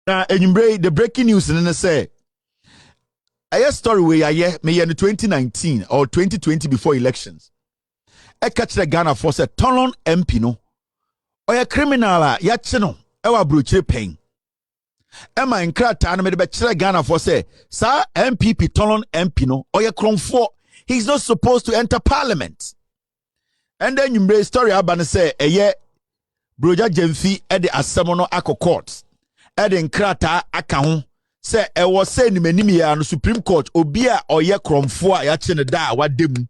Now, the breaking news in the say, a story where me in 2019 or 2020 before elections. I catch the Ghana for say Tolon MP no, or a criminal ya chino, ewa bruche pain. Emma in Krata me the Ghana for say, sir MPP Tolon MP no, or a cron for he's not supposed to enter parliament. And then you bring story about say a year broja jemfi at the asemono ako court. Eden krata aka say e was say ni manimi ya no Supreme Court obia oye kromfo a ya chene da wadem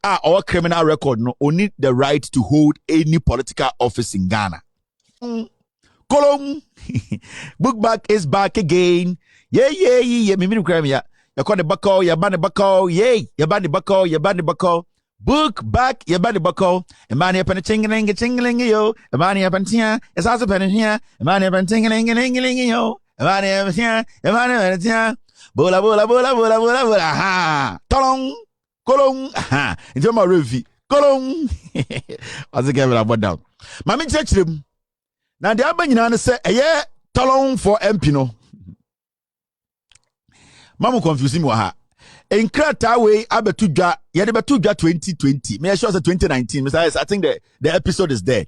our criminal record no only the right to hold any political office in Ghana. Kolom book back is back again. Yeah me crime ya call the bako ya bani bako ya bani bako book back ya bani bako e mani pen tingling yo e mani pen tia es also pen here e mani pen tingling yo e mani pen tia bola ha tolong kolong ha into my review kolong as again about down mami chechirem na de abanyina ne say eye tolong for MP no mamu confuse me ha in Krata way abetu dwa ye de betu dwa 2020 me sure say 2019 Mr. I think the episode is there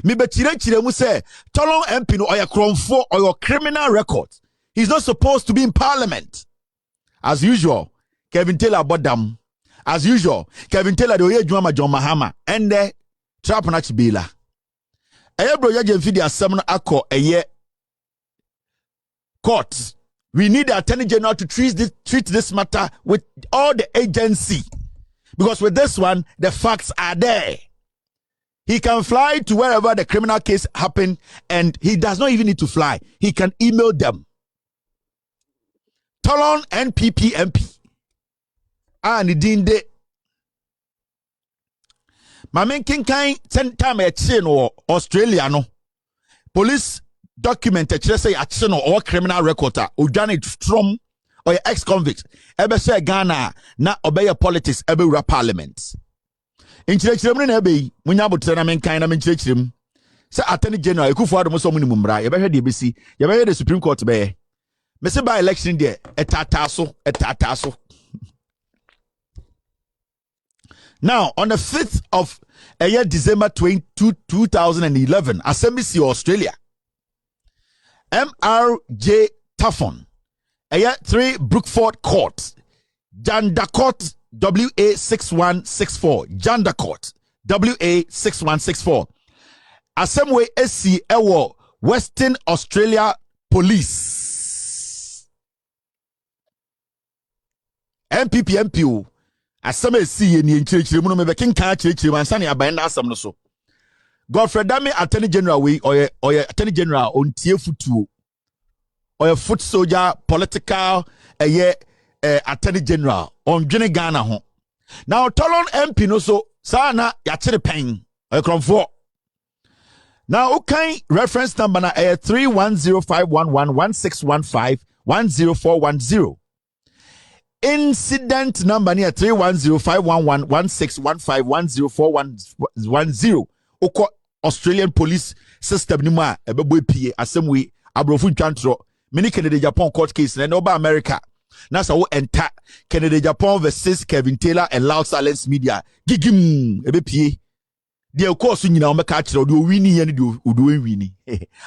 me be chire mu say tolong MP no oya kromfo or your criminal record he's not supposed to be in parliament as usual Kevin Taylor bodam as usual Kevin Taylor de oye djuma John Mahama and the trap na chibela eye bro ya jemfi di asem no akọ eye court. We need the Attorney General to treat this matter with all the agency. Because with this one, the facts are there. He can fly to wherever the criminal case happened and he does not even need to fly. He can email them. Tolon NPP MP. Nidinde. Mamen kinkai time a chain or Australia no. Police document say action or criminal record udane from or your ex-convict ebe say Ghana na obey politics ebe ura parliament in chirechirem na ebe munya botre na men kan na men chirechirem say Attorney General Ekufuado mo so mu ni mumra ye be hwe de besi ye be hwe the Supreme Court be me say by election there etata so now on the 5th of December 2011 Assembly Australia MRJ Taffon, 3 Brookford Court, Janda Court, WA6164, Janda Court, WA6164. Asemwe SC Ewo, Western Australia Police. MPU. Aseme SC ni nchirichiri muno mebe kinka chirichiri mansani abayenda asam no so. Godfrey Dame Attorney General we or Attorney General on TF2 or a foot soldier political Attorney General on Jene Ghana ho. Now Tolon MP no so sana ya chire pen or cromfo. Now okay reference number na 3105111615104110. Incident number near 3105111615104110. Oko Australian police system ni ma ebebo pie asemwe abrofu ntwantro mini Canada Japan court case na oba America na so enter Canada Japan versus Kevin Taylor and Loud Silence Media gigim ebe pie de course nyina o meka kire o de wini ye ne de o de wini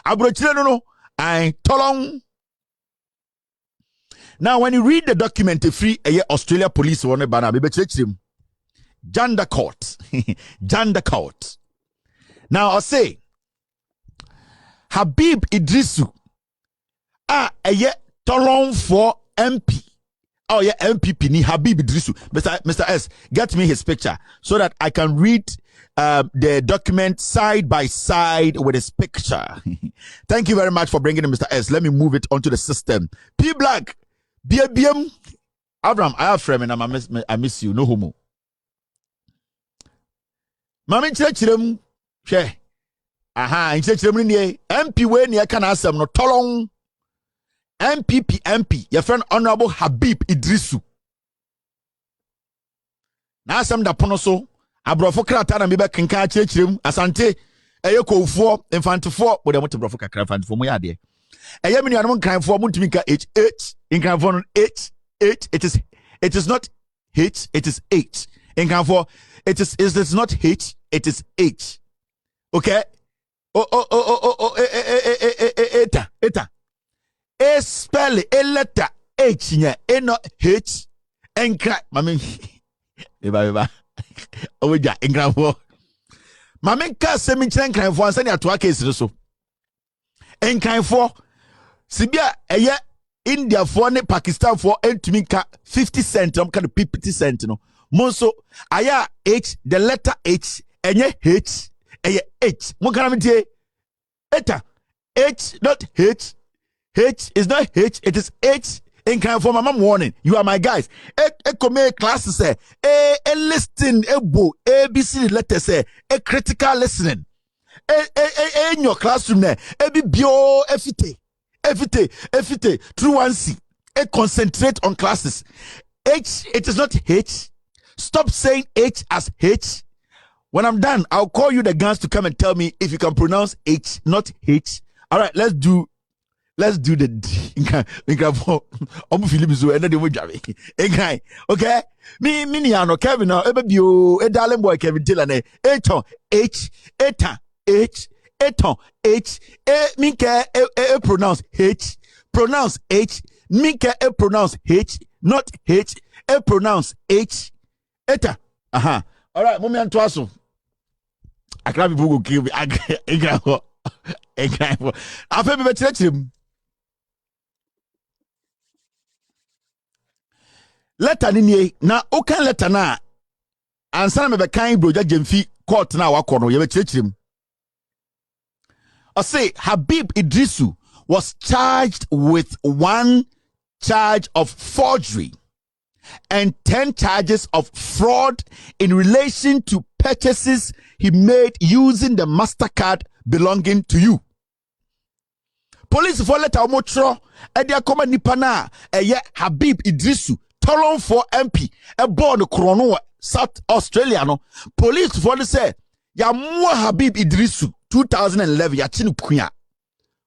abrochire no I tolong. Now when you read the document free Australia police one bana be chire Janda Court Janda Court. Now I say Habib Iddrisu tolong for MP. Oh yeah, MPP ni Habib Iddrisu. Mr. S, get me his picture so that I can read the document side by side with his picture. Thank you very much for bringing it, Mr. S. Let me move it onto the system. P Black, BM, Abraham, I have friend and I miss you. No homo. Mami chirem. She. Aha, in chirem ni MP we ni aka na asem no tolong. MPP MP, your friend Honorable Habib Iddrisu. Na asem da pono so, abrofo krata na mebe kenka chirem asante eye kofo infantefo wo de mote brofo kakra infantefo mo ya de. A yamini anum crime for Muntimika H in crime for H. It is not H, it is H. In crime for it is not H, it is H. Okay? Eta. A spell a letter H nya a not H and crack mammy. Eba. Oh ja in crime for Mammy cast semi crime for and send to a case so. En crime for Sibia a India for ne Pakistan for Entumika 50 cent, kind of 50 cent no. Monso aya H the letter H enye H eye H mo kana mtie eta H not H is not H, it is H in kind of mama warning. You are my guys. E come class say a listen a bo ABC letter say a critical listening. In your classroom there e bi bio efite true one C. A concentrate on classes. H it is not H. Stop saying H as H. When I'm done, I'll call you the guns to come and tell me if you can pronounce H, not H. All right, let's do the D. Okay? Me niano Kevin now. Ebio a darling boy Kevin Taylor. Eton H eton H eton H minke e pronounce H minke e pronounce H, not H e pronounce H. Eta. Aha. All right, mommy and twaso. I can't be go kill me. I can't. I feel me church him. Letter ni na okan letter na ansa na me be kan broja jemfi court na wakono ye be church him. I say Habib Iddrisu was charged with 1 charge of forgery and 10 charges of fraud in relation to purchases he made using the MasterCard belonging to you. Police for letter omotro edia koma nipa na eye Habib Iddrisu Tolon for MP e born krono South Australia no. Police for say ya mo Habib Iddrisu 2011 ya chinu kuya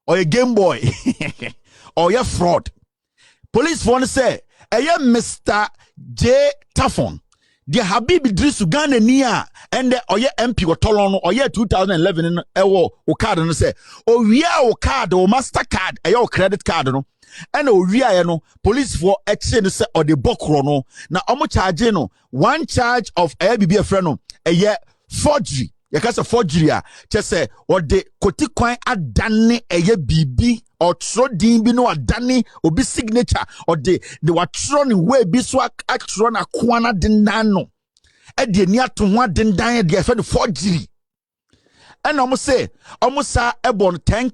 or a Game Boy or ya fraud. Police for say eye Mr. J Tafon the Habib Iddrisu Ghana niya and the oye MP wa tolon oye 2011 ewo o card no say o wia o card o MasterCard eye credit card no and o wia no police for exchange say or the bokro no na omo charge no 1 charge of eye bibi friend no eye forgery yakasa forgery a che or the kotikwan adane eye bibi or trodin bi no adane obi signature or the watron way bi so atron akwana dendano e de ni ato ho dendan de afa the forgery and almost say almost ebon 10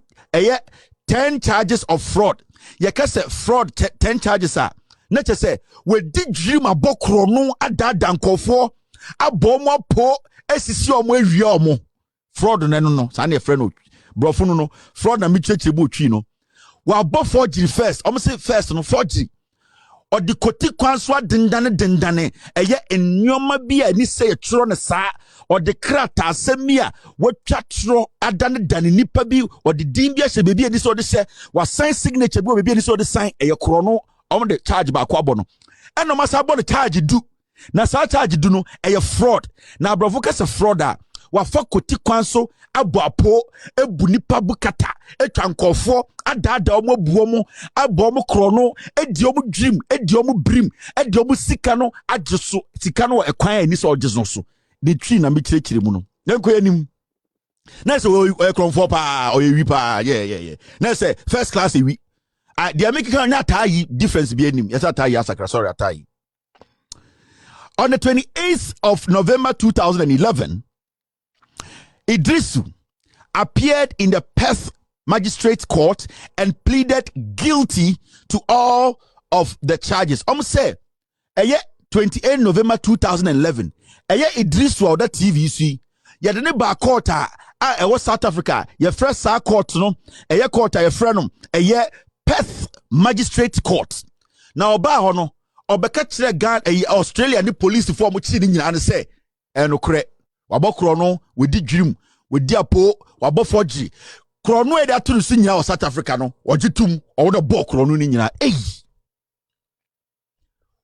charges of fraud yakasa fraud 10 charges are na che say we di dream abokro no adada nkofo abomo po esisi omo ewie omo fraud no sa na friend no brofo no fraud na mi cheche bo twi no wa bo forgery first omo say first no forgery or the koti kwanswa dendane eye ennyoma bia ni say tro ne sa or the krata asemia watwa tro adane dane nipa bi or the din bia hye bebi ani so de hye wa sign signature bi bebi ani so de sign eye kro no omo de charge ba kwa bo no eno masa bo de charge du na sa charge du no eye fraud na brofo kase fraud a wa fa koti kwanso abo apo ebu nipa bukata etwa nkofo adada omo buomo abo omo krono edi omo dream edi omo brim edi omo sika no ajeso sika no ekwan ani so ojeso so de twi na me kirekire mu no yanko yanim na se o kronfo pa o yewi pa yeah na se first class ewi they make kan na tayi difference bi anim yes tayi asakra sorry tayi. On the 28th of November 2011, Iddrisu appeared in the Perth Magistrates Court and pleaded guilty to all of the charges. Say, 28 November 2011, Iddrisu of the TVC, yadene ba court was South Africa, your first court no, court your friend Perth Magistrates Court. Now ba hono obeka kire gan Australia ni police for mo chi ni nyina ne say no kure wabokro no we di dwirim we di apo wabo forgery krono e da to no nyina o South Africa no ogitum o the ball krono ni nyina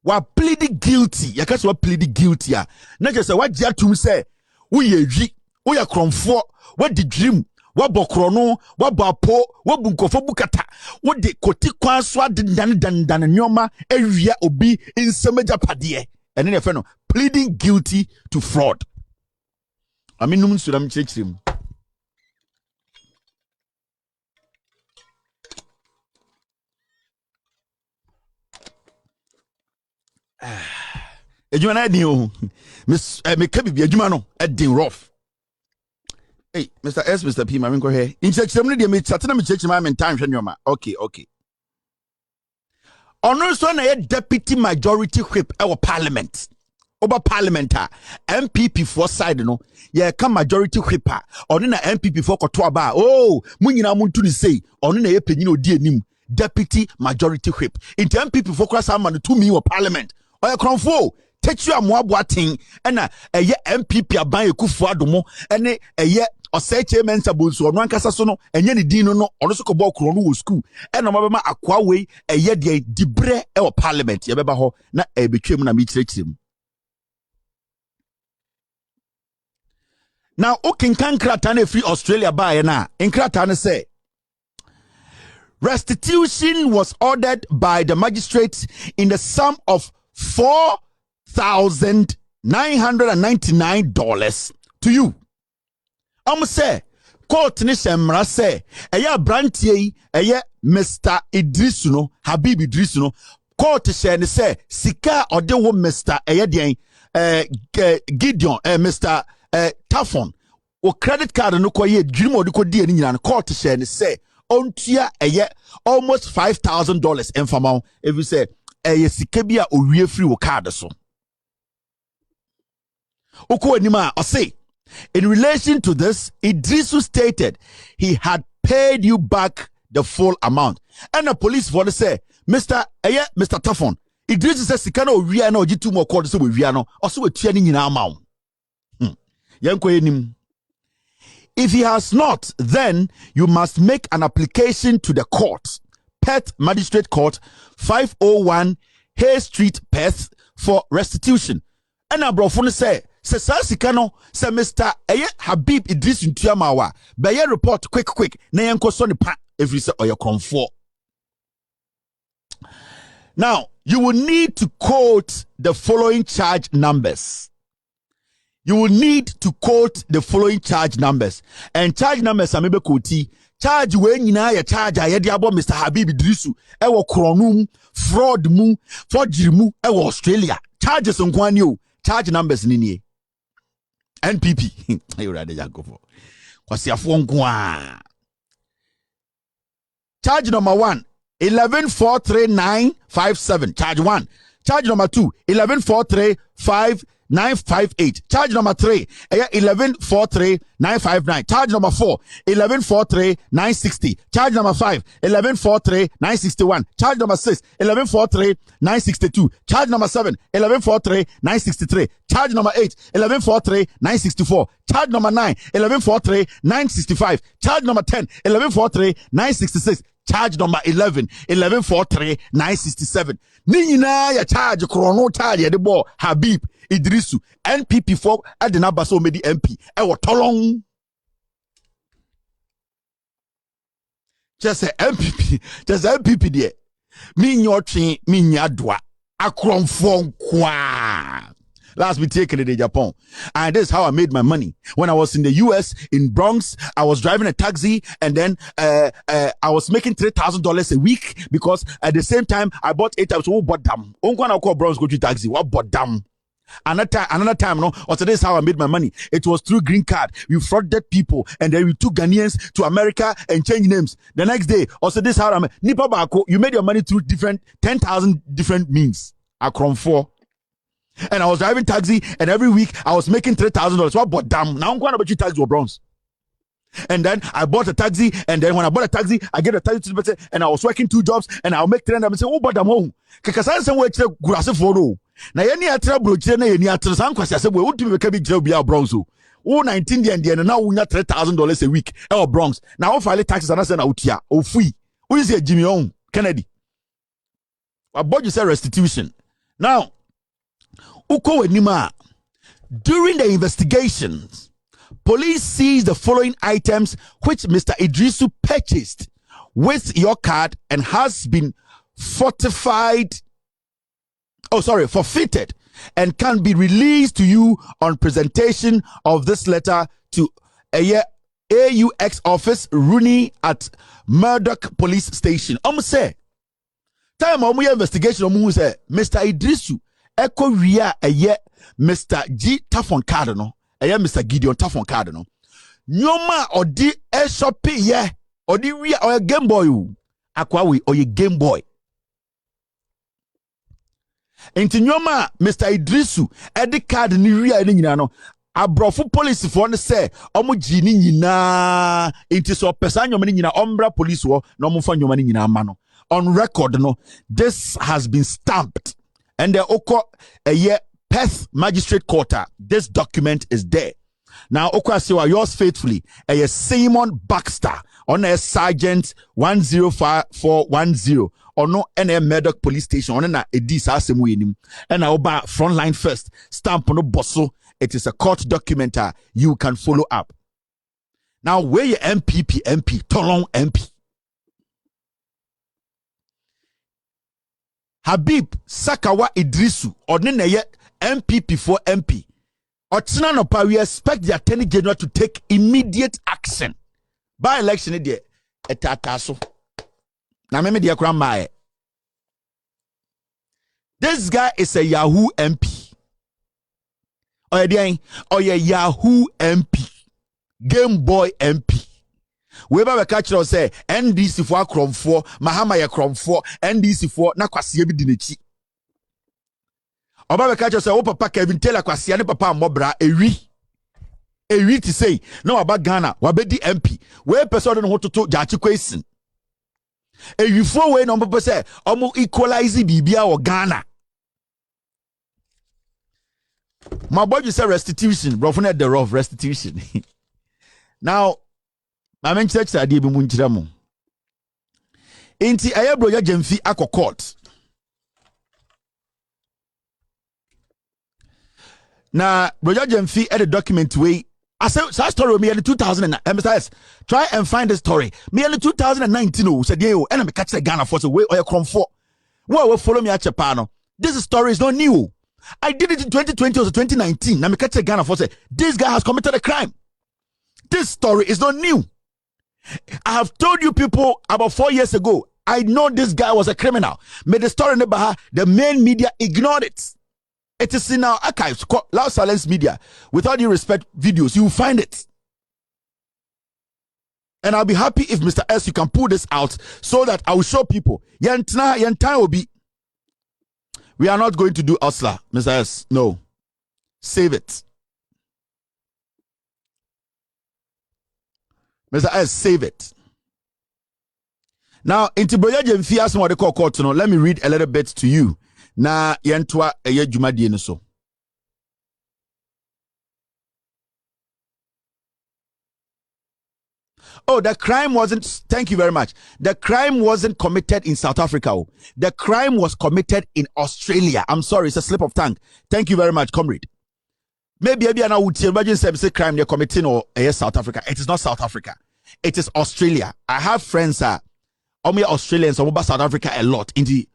wa plead guilty yakase wa plead guilty a na je say wa gya tum say wo ye wi wo ya kromfo wa di dream wa bokrono wa bapo wa bunkofo bukata wo de koti kwan so adendan nyoma awia obi nsemaja pade ene ne fe no pleading guilty to fraud. Aminum suram chechim ejuma na din o me ka bibia ejuma no edin rough. Hey, Mr. S, Mr. P, my go here. In chechim no de me chat na me chechim am time hwe nyoma. Okay. Ono so na ye deputy majority whip our parliament. Over parliamentar MPP for side no ye ka majority whipper ono na MPP for koto aba munyina muntu ni sei ono na ye panyina odi anim deputy majority whip into MPP for kwasa man to me or parliament oya kronfo techu amoabo aten na eye MPP aban ekufu adomo ene eye oseche mensa bonso ono ankasa so no enye ne din no ono so ko ball kro no wo school ena mabema akwa we eye de dibre e wo parliament ye beba ho na e betwem na me kirekirem. Now, Okinkan Kratane free Australia by na in Kratane say restitution was ordered by the magistrate in the sum of $4,999 to you. Say court ni semra say eya brantie eye Mr. Iddrisu no Habib Iddrisu no court share ni say sika ode wo Mr. eye den Gideon Mr. Tafon o credit card no koye dream o de ko die ni nyina court share ni say ontua eye almost $5,000 enfama if you say eye sika bia o wie free wo card so oko anima o say in relation to this Iddrisu stated he had paid you back the full amount and the police for say Mr. Tafon Iddrisu says sika na o wie na o gitu mo call so we wie no o so we tua ni nyina ama. If he has not, then you must make an application to the court, Perth Magistrate Court, 501 Hay Street, Perth, for restitution. And Abrofone say Sasika say Mr. Habib Iddrisu Ntuamawa, by report quick, na yanko so ni pa every say or your comfort. Now, you will need to quote the following charge numbers. You will need to quote the following charge numbers. And charge numbers are maybe quote. Charge when you know your charge I had about Mr. Habib Iddrisu. Ewo kronum, fraud mu, forgery mu, ewo Australia. Charges on one you. Charge numbers nini. NPP. You ready to go for? What's your phone? Charge number 1, 11,439.57. Charge 1. Charge number 2, 11,435.958. Charge number 3, 11,439.59. Charge number 4, 11,439.60. Charge number 5, 11,439.61. Charge number 6, 11,439.62. Charge number 7, 11,439.63. Charge number 8, 11,439.64. Charge number 9, 11,439.65. Charge number 10, 11,439.66. Charge number 11, 11,439.67. Nina ya charge chrono charge the ball Habib Iddrisu NPP for adena baso medi MP ewo tolong just MPP there me nyotwe me nyadwa akromfo kwa. Last we taken it in Japan. And this is how I made my money. When I was in the US, in Bronx, I was driving a taxi and then I was making $3,000 a week because at the same time, I bought 8 times. Oh, but damn. I'm going to call Bronx go to taxi. What but damn. Another time, no. Also, this is how I made my money. It was through green card. We frauded people and then we took Ghanaians to America and changed names. The next day, also this is how I made. Nipa Bako, you made your money through 10,000 different means. Akron 4. And I was driving taxi, and every week I was making $3,000. So I bought damn. Now I'm going to buy you taxi or bronze. And then I bought a taxi, and then when I bought a taxi, I get a taxi to the person, and I was working 2 jobs, and I'll make $300 and say, oh, but I'm home. Because I said, where you grass for no. Now, any atra broche, any atra, some question, I said, well, what do you make a big job? Bronze. who 19 and now we $3,000 a week or Bronx. Now file taxes and I say out here or free. Who is here Jimmy on Kennedy? About you say restitution. Now Uko Nima, during the investigations, police seized the following items which Mr. Iddrisu purchased with your card and has been forfeited and can be released to you on presentation of this letter to AUX office Rooney at Murdoch police station. Say time investigation say Mr. Iddrisu Eko Ria Mr. G Tafon Cardinal Mr. Gideon Tafon Cardinal Nyoma odi shopping ye odi ria or Game Boy akwawi or ye Game Boy enti nyoma Mr. Iddrisu edi card ni ria ni nyina no abrofo police for ne say omo gi ni nyina enti so pesa nyoma ni nyina ombra police wo na omo fa nyoma ni nyina ma no on record no this has been stamped and the oko Perth Magistrate Court. This document is there. Now, Okwasiwa, yours faithfully, Simon Baxter, on a Sergeant 105-410, or no, and Murdoch Police Station, on a Edis Asemuinim, and Oba Frontline First, stamp on a bosso. It is a court document you can follow up. Now, where your MP, Tolong MP. Habib Sakawa Iddrisu, or Neneye MPP for MP. Otsina we expect the Attorney General to take immediate action. By election, etataso. Na meme dia krama. This guy is a Yahoo MP. Or Yahoo MP. Game Boy MP. Weba we catch us say NDC for Kromfo, Mahama ya Kromfo, NDC for na kwasiye bi dinechi. Oba we catch us say o papa Kevin Taylor kwasiye ne papa mobra ewi to say no about Ghana wabedi MP. We person no hototo jachi kwesin. Ewi fo we no papa say omo equalize bibia o Ghana. My boy you say restitution, bro, for the rough restitution. Now Mamen church ade bi mu nkyira mu. Enti aye broja Jemfi akọ court. Na broja Jemfi at the document way. I say story me in 2009. Try and find the story. Me in 2019 oh said yo and me catch the Ghana for way or Kromfo. Who will follow me at Chapano. This story is not new. I did it in 2020 or 2019. Na me catch the Ghana for say this guy has committed a crime. This story is not new. I have told you people about 4 years ago. I know this guy was a criminal. Made the story in the Baha. The main media ignored it. It is in our archives, Loud Silence Media. With all due respect, videos, you will find it. And I'll be happy if Mr. S, you can pull this out so that I will show people. Yentana will be. We are not going to do Osla, Mr. S. No. Save it. Mr. S, save it. Now, into Broya Jemfi as what they call court, let me read a little bit to you. Na yentwa eye dwumadie no so. Oh, the crime wasn't, thank you very much. The crime wasn't committed in South Africa. The crime was committed in Australia. I'm sorry, it's a slip of tongue. Thank you very much, comrade. Maybe I would imagine say crime they're committing or South Africa. It is not South Africa. It is Australia. I have friends Australians about South Africa a lot. In the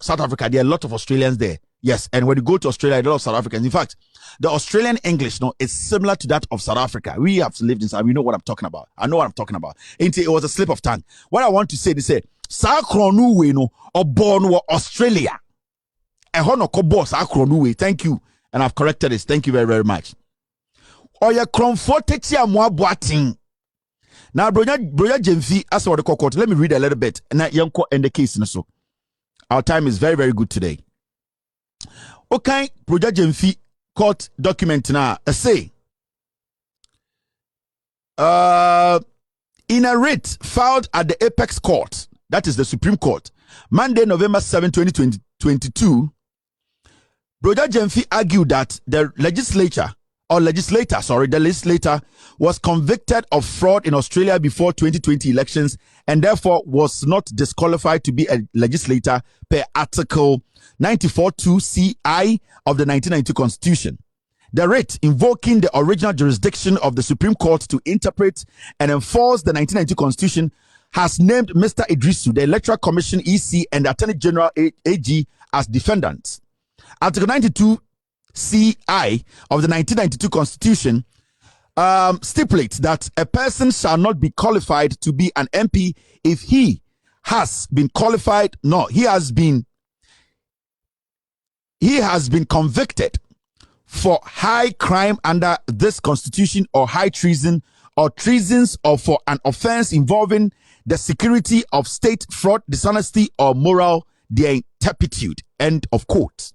South Africa, there are a lot of Australians there. Yes, and when you go to Australia, there are a lot of South Africans. In fact, the Australian English is similar to that of South Africa. We have lived inside. We know what I'm talking about. I know what I'm talking about. It was a slip of tongue. What I want to say, they say, Sakronu or born Australia. Thank you. And I've corrected this. Thank you very, very much. Oya kromfotetia mwa boating. Now, Broja Jemfi, as what the court. Let me read a little bit. And that young end the case. So, our time is very, very good today. Okay, Broja Jemfi court document now. Say, in a writ filed at the Apex Court, that is the Supreme Court, Monday, November 7, 2022. Broja Jemfi argued that the legislature or legislator, the legislator was convicted of fraud in Australia before 2020 elections and therefore was not disqualified to be a legislator per Article 94.2ci of the 1992 Constitution. The writ invoking the original jurisdiction of the Supreme Court to interpret and enforce the 1992 Constitution has named Mr. Iddrisu, the Electoral Commission EC, and the Attorney General AG as defendants. Article 92CI of the 1992 Constitution stipulates that a person shall not be qualified to be an MP if he has been qualified, no, he has been convicted for high crime under this constitution or high treason or treasons or for an offense involving the security of state, fraud, dishonesty or moral turpitude. End of quote.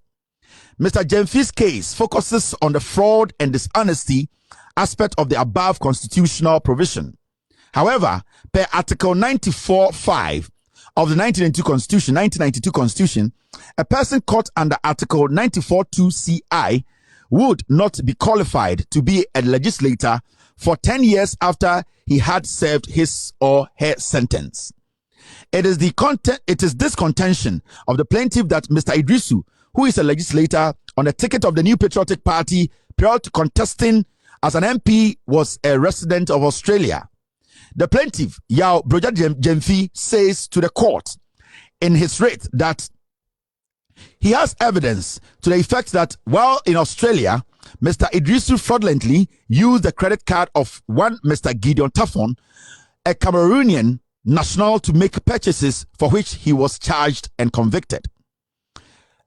Mr. Gyamfi's case focuses on the fraud and dishonesty aspect of the above constitutional provision. However, per Article 94.5 of the 1992 Constitution, a person caught under Article 94.2ci would not be qualified to be a legislator for 10 years after he had served his or her sentence. It is this contention of the plaintiff that Mr. Iddrisu, who is a legislator on the ticket of the New Patriotic Party prior to contesting as an MP, was a resident of Australia. The plaintiff, Yao Broja Gyamfi, says to the court in his writ that he has evidence to the effect that while in Australia, Mr. Iddrisu fraudulently used the credit card of one Mr. Gideon Taffon, a Cameroonian national, to make purchases for which he was charged and convicted.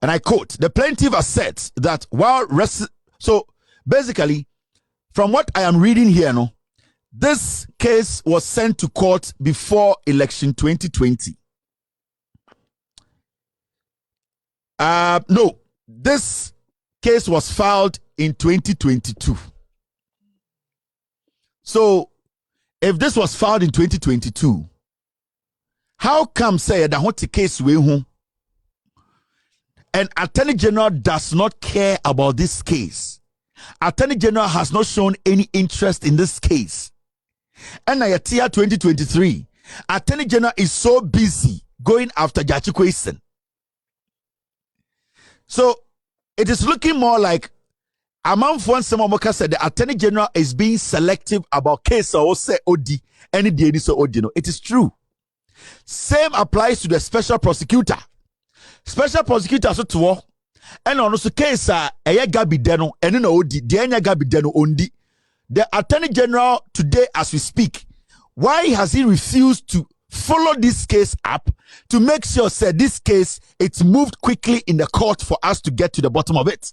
And I quote, the plaintiff asserts that so basically, from what I am reading here, this case was sent to court before election 2020. No, this case was filed in 2022. So, if this was filed in 2022, how come say that what the case we who and Attorney General does not care about this case? Attorney General has not shown any interest in this case. And year 2023, Attorney General is so busy going after Gyakye Quayson. So it is looking more like Amanfo Nsemomoka said the Attorney General is being selective about case or say Odi any DNA so Odi. No, it is true. Same applies to the special prosecutor. Special prosecutor so to and on also case Gabi Deno and no Odi Dianya Gabi Deno Ondi. The Attorney General today as we speak, why has he refused to follow this case up to make sure say this case it's moved quickly in the court for us to get to the bottom of it?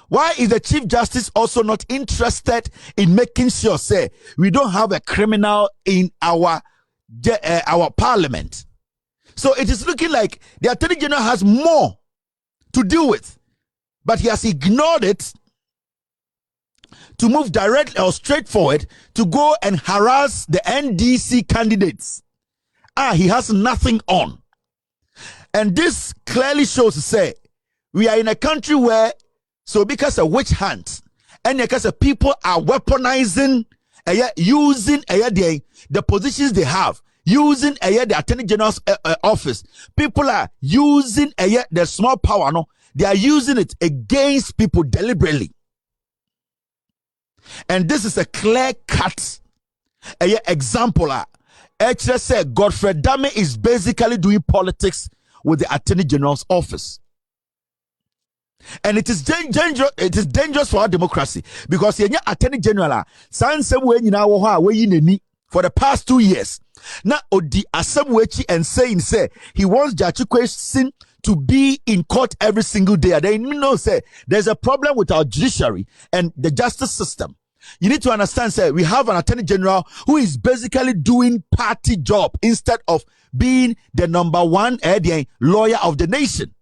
Why is the Chief Justice also not interested in making sure say we don't have a criminal in our parliament? So it is looking like the Attorney General has more to deal with, but he has ignored it to move directly or straightforward to go and harass the NDC candidates. He has nothing on. And this clearly shows to say we are in a country where, so because of witch hunt and because of people are weaponizing, using the positions they have, using the Attorney General's office. People are using the small power, they are using it against people deliberately. And this is a clear-cut example. Actually said Godfrey Dame is basically doing politics with the Attorney General's office. And it is dangerous for our democracy because the Attorney General for the past 2 years. Now Odi Asamwechi and saying he wants Gyakye Quayson to be in court every single day. They know there's a problem with our judiciary and the justice system. You need to understand, we have an Attorney General who is basically doing party job instead of being the number one lawyer of the nation.